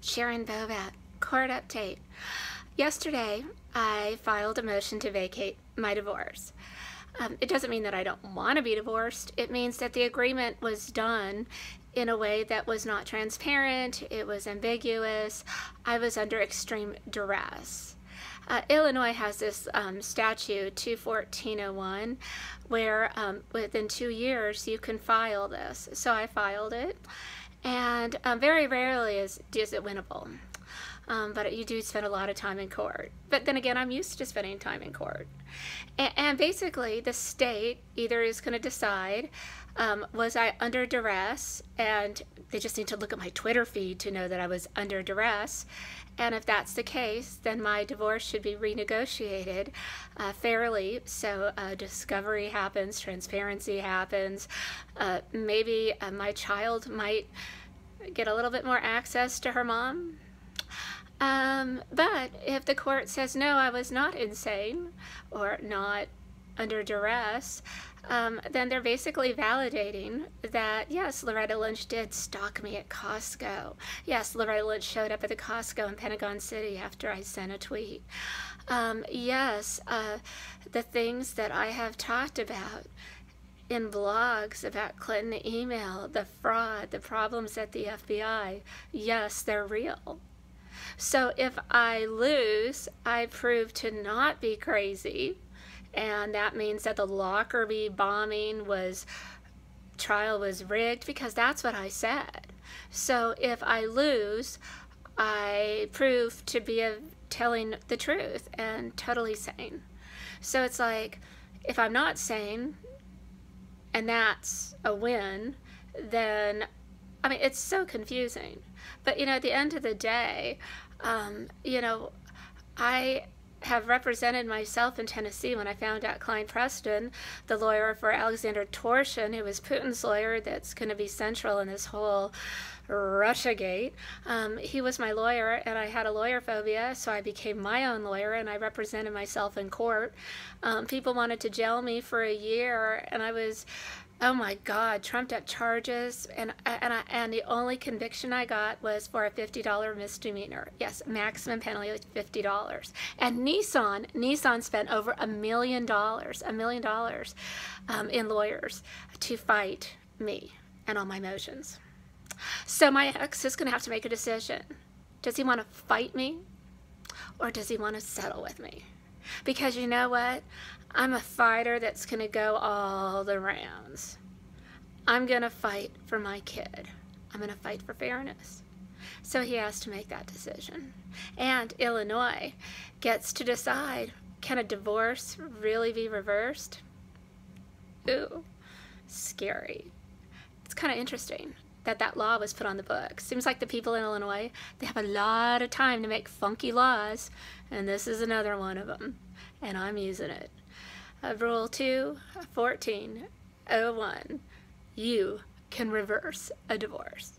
Sharyn Bovat, court update. Yesterday, I filed a motion to vacate my divorce. It doesn't mean that I don't want to be divorced. It means that the agreement was done in a way that was not transparent. It was ambiguous. I was under extreme duress. Illinois has this statute 21401 where within 2 years you can file this. So I filed it, and very rarely is it winnable. But you do spend a lot of time in court. But then again, I'm used to spending time in court. And basically, the state either is going to decide, was I under duress? And they just need to look at my Twitter feed to know that I was under duress. And if that's the case, then my divorce should be renegotiated fairly. So discovery happens, transparency happens. Maybe my child might get a little bit more access to her mom. But if the court says, no, I was not insane or not under duress, then they're basically validating that, yes, Loretta Lynch did stalk me at Costco. Yes, Loretta Lynch showed up at the Costco in Pentagon City after I sent a tweet. Yes, the things that I have talked about in blogs about Clinton email, the fraud, the problems at the FBI, yes, they're real. So if I lose, I prove to not be crazy, and that means that the Lockerbie bombing trial was rigged, because that's what I said. So if I lose, I prove to be telling the truth and totally sane. So it's like, if I'm not sane, and that's a win, then, I mean, it's so confusing. But, at the end of the day, I have represented myself in Tennessee when I found out Klein Preston, the lawyer for Alexander Torshin, who was Putin's lawyer that's going to be central in this whole Russiagate. He was my lawyer, and I had a lawyer phobia, so I became my own lawyer, and I represented myself in court. People wanted to jail me for a year, and I was, oh my God, trumped up charges, and the only conviction I got was for a $50 misdemeanor. Yes, maximum penalty was $50. And Nissan spent over $1 million in lawyers to fight me and all my motions. So my ex is going to have to make a decision. Does he want to fight me, or does he want to settle with me? Because you know what? I'm a fighter that's going to go all the rounds. I'm going to fight for my kid. I'm going to fight for fairness. So he has to make that decision. And Illinois gets to decide, can a divorce really be reversed? Ooh, scary. It's kind of interesting that law was put on the books. Seems like the people in Illinois, they have a lot of time to make funky laws, and this is another one of them, and I'm using it. Rule 21401, you can reverse a divorce.